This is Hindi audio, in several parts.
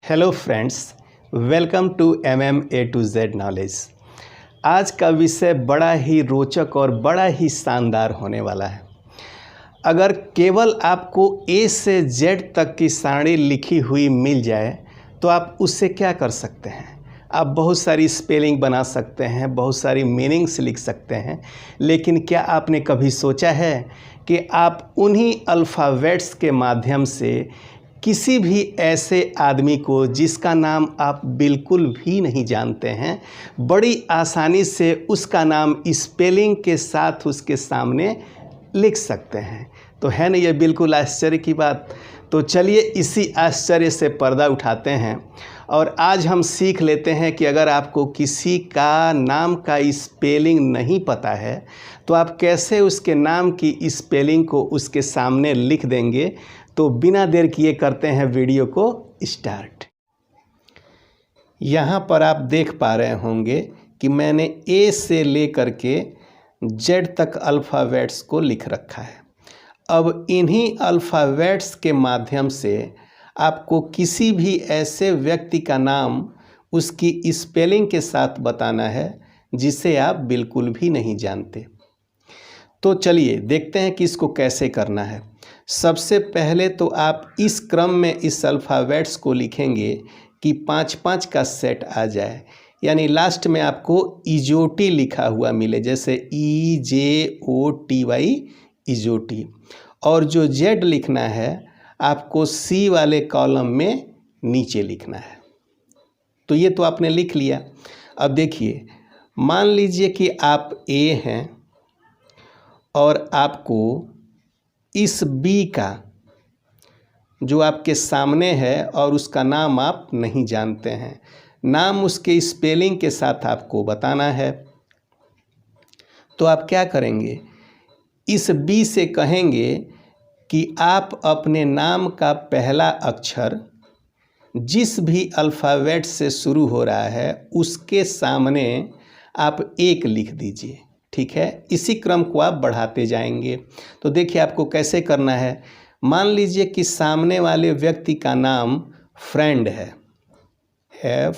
Hello friends, welcome to A to Z knowledge. आज का विषय बड़ा ही रोचक और बड़ा ही शानदार होने वाला है। अगर केवल आपको ए से जेड तक की सारणी लिखी हुई मिल जाए तो आप उससे क्या कर सकते हैं? आप बहुत सारी स्पेलिंग बना सकते हैं, बहुत सारी मीनिंग्स लिख सकते हैं, लेकिन क्या आपने कभी सोचा है कि आप उन्हीं अल्फ़ाबेट्स के माध्यम से किसी भी ऐसे आदमी को जिसका नाम आप बिल्कुल भी नहीं जानते हैं, बड़ी आसानी से उसका नाम स्पेलिंग के साथ उसके सामने लिख सकते हैं? तो है ना ये बिल्कुल आश्चर्य की बात। तो चलिए इसी आश्चर्य से पर्दा उठाते हैं और आज हम सीख लेते हैं कि अगर आपको किसी का नाम का स्पेलिंग नहीं पता है तो आप कैसे उसके नाम की स्पेलिंग को उसके सामने लिख देंगे। तो बिना देर किए करते हैं वीडियो को स्टार्ट। यहाँ पर आप देख पा रहे होंगे कि मैंने ए से लेकर के जेड तक अल्फ़ाबेट्स को लिख रखा है। अब इन्हीं अल्फ़ाबेट्स के माध्यम से आपको किसी भी ऐसे व्यक्ति का नाम उसकी स्पेलिंग के साथ बताना है जिसे आप बिल्कुल भी नहीं जानते। तो चलिए देखते हैं कि इसको कैसे करना है। सबसे पहले तो आप इस क्रम में इस अल्फ़ाबेट्स को लिखेंगे कि 5-5 का सेट आ जाए, यानी लास्ट में आपको इजोटी लिखा हुआ मिले, जैसे EJOTY इजोटी। और जो जेड लिखना है आपको सी वाले कॉलम में नीचे लिखना है। तो ये तो आपने लिख लिया। अब देखिए, मान लीजिए कि आप ए हैं और आपको इस बी का जो आपके सामने है और उसका नाम आप नहीं जानते हैं, नाम उसके स्पेलिंग के साथ आपको बताना है। तो आप क्या करेंगे? इस बी से कहेंगे कि आप अपने नाम का पहला अक्षर जिस भी अल्फ़ाबेट से शुरू हो रहा है उसके सामने आप एक लिख दीजिए। ठीक है, इसी क्रम को आप बढ़ाते जाएंगे। तो देखिए आपको कैसे करना है। मान लीजिए कि सामने वाले व्यक्ति का नाम फ्रेंड है, FRIEND।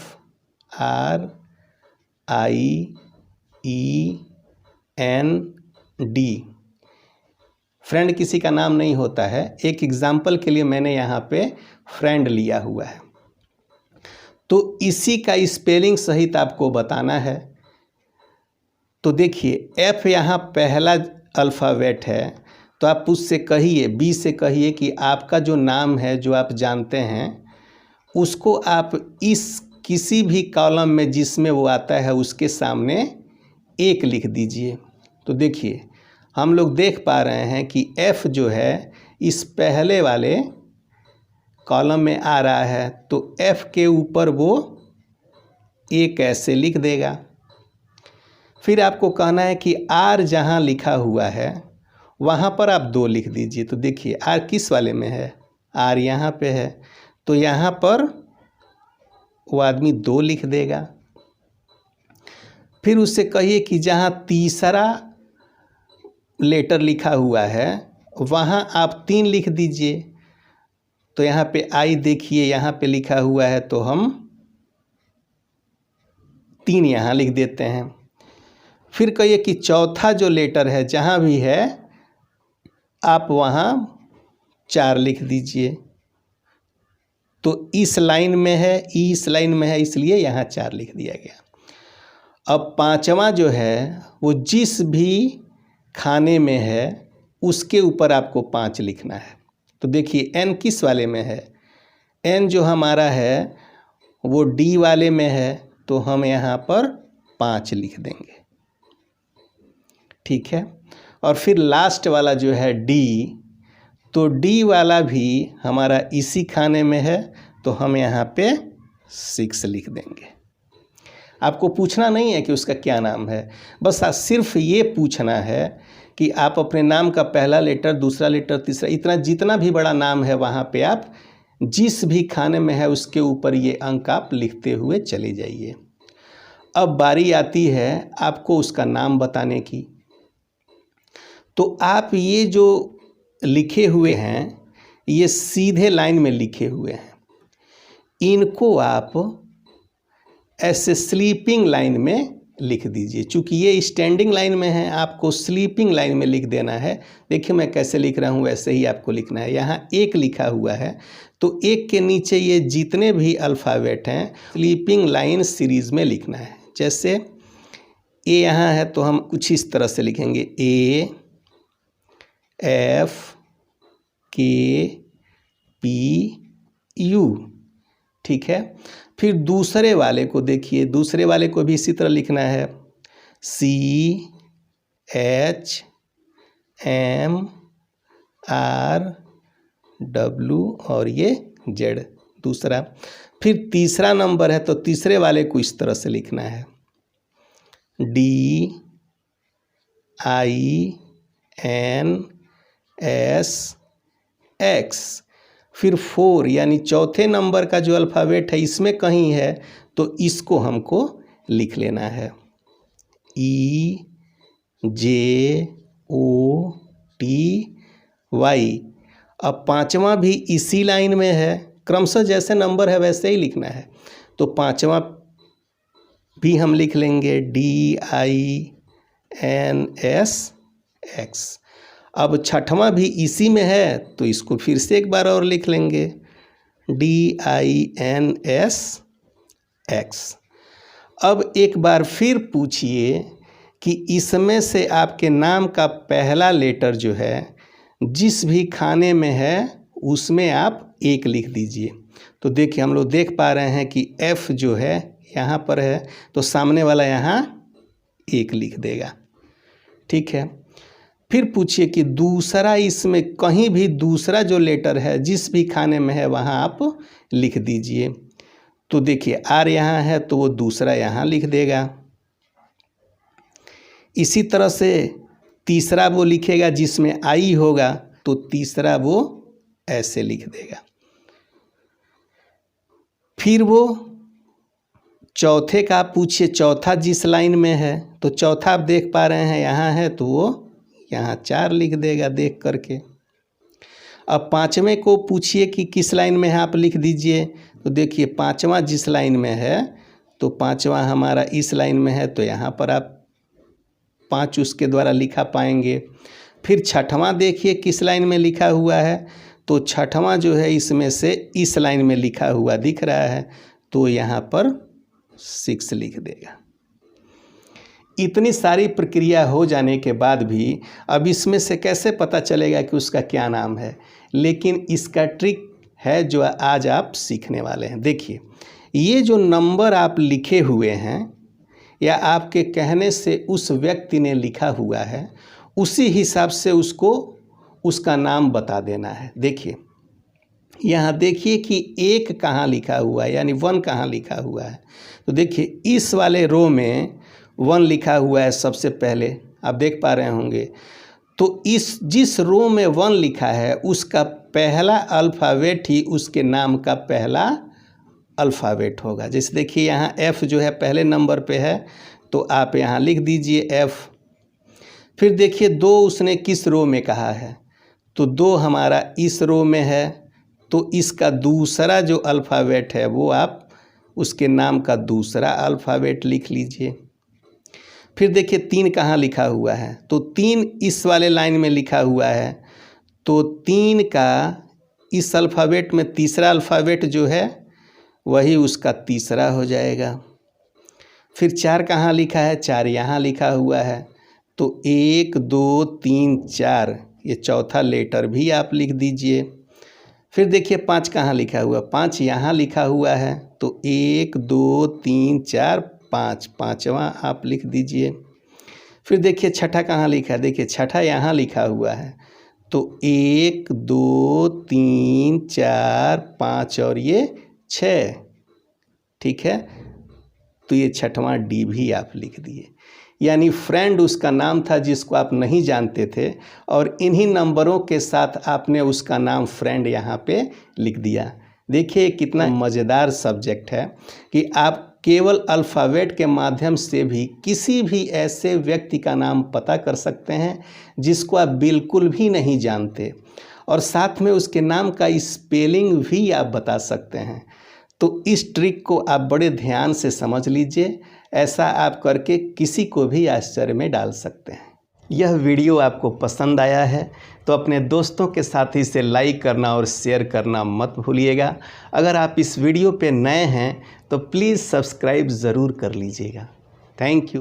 फ्रेंड किसी का नाम नहीं होता है, एक एग्जाम्पल के लिए मैंने यहाँ पे फ्रेंड लिया हुआ है। तो इसी का स्पेलिंग सहित आपको बताना है। तो देखिए एफ यहाँ पहला अल्फ़ाबेट है, तो आप उससे कहिए, बी से कहिए कि आपका जो नाम है जो आप जानते हैं उसको आप इस किसी भी कॉलम में जिसमें वो आता है उसके सामने एक लिख दीजिए। तो देखिए हम लोग देख पा रहे हैं कि एफ जो है इस पहले वाले कॉलम में आ रहा है, तो एफ के ऊपर वो एक ऐसे लिख देगा। फिर आपको कहना है कि आर जहाँ लिखा हुआ है वहाँ पर आप 2 लिख दीजिए। तो देखिए आर किस वाले में है, आर यहाँ पे है, तो यहाँ पर वो आदमी 2 लिख देगा। फिर उससे कहिए कि जहाँ तीसरा लेटर लिखा हुआ है वहाँ आप 3 लिख दीजिए। तो यहाँ पे आई देखिए यहाँ पे लिखा हुआ है, तो हम 3 यहाँ लिख देते हैं। फिर कहिए कि चौथा जो लेटर है जहाँ भी है आप वहाँ 4 लिख दीजिए। तो इस लाइन में है, इस लाइन में है, इसलिए यहाँ 4 लिख दिया गया। अब 5वां जो है वो जिस भी खाने में है उसके ऊपर आपको 5 लिखना है। तो देखिए एन किस वाले में है, एन जो हमारा है वो डी वाले में है, तो हम यहाँ पर 5 लिख देंगे। ठीक है, और फिर लास्ट वाला जो है डी, तो डी वाला भी हमारा इसी खाने में है, तो हम यहाँ पे 6 लिख देंगे। आपको पूछना नहीं है कि उसका क्या नाम है, बस सिर्फ ये पूछना है कि आप अपने नाम का पहला लेटर, दूसरा लेटर, तीसरा, इतना जितना भी बड़ा नाम है वहाँ पे आप जिस भी खाने में है उसके ऊपर ये अंक आप लिखते हुए चले जाइए। अब बारी आती है आपको उसका नाम बताने की। तो आप ये जो लिखे हुए हैं ये सीधे लाइन में लिखे हुए हैं, इनको आप ऐसे स्लीपिंग लाइन में लिख दीजिए। चूँकि ये स्टैंडिंग लाइन में है, आपको स्लीपिंग लाइन में लिख देना है। देखिए मैं कैसे लिख रहा हूँ, वैसे ही आपको लिखना है। यहाँ एक लिखा हुआ है, तो एक के नीचे ये जितने भी अल्फ़ाबेट हैं स्लीपिंग लाइन सीरीज़ में लिखना है। जैसे ए यहाँ है तो हम कुछ इस तरह से लिखेंगे, ए, एफ, के, पी, यू। ठीक है। फिर दूसरे वाले को देखिए, दूसरे वाले को भी इसी तरह लिखना है, सी, एच, एम, आर, डब्लू और ये जेड दूसरा। फिर तीसरा नंबर है तो तीसरे वाले को इस तरह से लिखना है, डी, आई, एन, एस, एक्स। फिर 4 यानी चौथे नंबर का जो अल्फ़ाबेट है इसमें कहीं है तो इसको हमको लिख लेना है, ई, जे, ओ, टी, वाई। अब पांचवा भी इसी लाइन में है, क्रमशः जैसे नंबर है वैसे ही लिखना है। तो पांचवा भी हम लिख लेंगे, डी, आई, एन, एस, एक्स। अब छठवां भी इसी में है तो इसको फिर से एक बार और लिख लेंगे, डी, आई, एन, एस, एक्स। अब एक बार फिर पूछिए कि इसमें से आपके नाम का पहला लेटर जो है जिस भी खाने में है उसमें आप एक लिख दीजिए। तो देखिए हम लोग देख पा रहे हैं कि एफ जो है यहाँ पर है तो सामने वाला यहाँ एक लिख देगा। ठीक है। फिर पूछिए कि दूसरा, इसमें कहीं भी दूसरा जो लेटर है जिस भी खाने में है वहाँ आप लिख दीजिए। तो देखिए आर यहाँ है तो वो दूसरा यहाँ लिख देगा। इसी तरह से तीसरा वो लिखेगा जिसमें आई होगा तो तीसरा वो ऐसे लिख देगा। फिर वो चौथे का पूछिए, चौथा जिस लाइन में है तो चौथा आप देख पा रहे हैं यहाँ है तो वो यहाँ 4 लिख देगा देख करके। अब पाँचवें को पूछिए कि किस लाइन में है, आप लिख दीजिए। तो देखिए पाँचवा जिस लाइन में है तो पाँचवा हमारा इस लाइन में है तो यहाँ पर आप 5 उसके द्वारा लिखा पाएंगे। फिर छठवां देखिए किस लाइन में लिखा हुआ है तो छठवां जो है इसमें से इस लाइन में लिखा हुआ दिख रहा है तो यहाँ पर 6 लिख देगा। इतनी सारी प्रक्रिया हो जाने के बाद भी अब इसमें से कैसे पता चलेगा कि उसका क्या नाम है, लेकिन इसका ट्रिक है जो आज आप सीखने वाले हैं। देखिए ये जो नंबर आप लिखे हुए हैं या आपके कहने से उस व्यक्ति ने लिखा हुआ है उसी हिसाब से उसको उसका नाम बता देना है। देखिए यहाँ देखिए कि 1 कहाँ लिखा हुआ है यानी 1 कहाँ लिखा हुआ है। तो देखिए इस वाले रो में 1 लिखा हुआ है सबसे पहले, आप देख पा रहे होंगे। तो इस जिस रो में 1 लिखा है उसका पहला अल्फ़ाबेट ही उसके नाम का पहला अल्फ़ाबेट होगा। जैसे देखिए यहाँ F जो है पहले नंबर पे है तो आप यहाँ लिख दीजिए F। फिर देखिए 2 उसने किस रो में कहा है तो 2 हमारा इस रो में है तो इसका दूसरा जो अल्फ़ाबेट है वो आप उसके नाम का दूसरा अल्फ़ाबेट लिख लीजिए। फिर देखिए 3 कहाँ लिखा हुआ है तो 3 इस वाले लाइन में लिखा हुआ है तो 3 का इस अल्फ़ाबेट में तीसरा अल्फ़ाबेट जो है वही उसका तीसरा हो जाएगा। फिर 4 कहाँ लिखा है, 4 यहाँ लिखा हुआ है तो 1 2 3 4 ये चौथा लेटर भी आप लिख दीजिए। फिर देखिए 5 कहाँ लिखा हुआ, 5 यहाँ लिखा हुआ है तो 1 2 3 4 5 पाँचवा आप लिख दीजिए। फिर देखिए छठा कहाँ लिखा है, देखिए छठा यहाँ लिखा हुआ है तो 1 2 3 4 5 और ये 6। ठीक है। तो ये छठवां डी भी आप लिख दिए। यानी फ्रेंड उसका नाम था जिसको आप नहीं जानते थे और इन्हीं नंबरों के साथ आपने उसका नाम फ्रेंड यहाँ पे लिख दिया। देखिए कितना मज़ेदार सब्जेक्ट है कि आप केवल अल्फ़ाबेट के माध्यम से भी किसी भी ऐसे व्यक्ति का नाम पता कर सकते हैं जिसको आप बिल्कुल भी नहीं जानते और साथ में उसके नाम का स्पेलिंग भी आप बता सकते हैं। तो इस ट्रिक को आप बड़े ध्यान से समझ लीजिए। ऐसा आप करके किसी को भी आश्चर्य में डाल सकते हैं। यह वीडियो आपको पसंद आया है तो अपने दोस्तों के साथ इसे लाइक करना और शेयर करना मत भूलिएगा। अगर आप इस वीडियो पे नए हैं तो प्लीज़ सब्सक्राइब ज़रूर कर लीजिएगा। Thank you.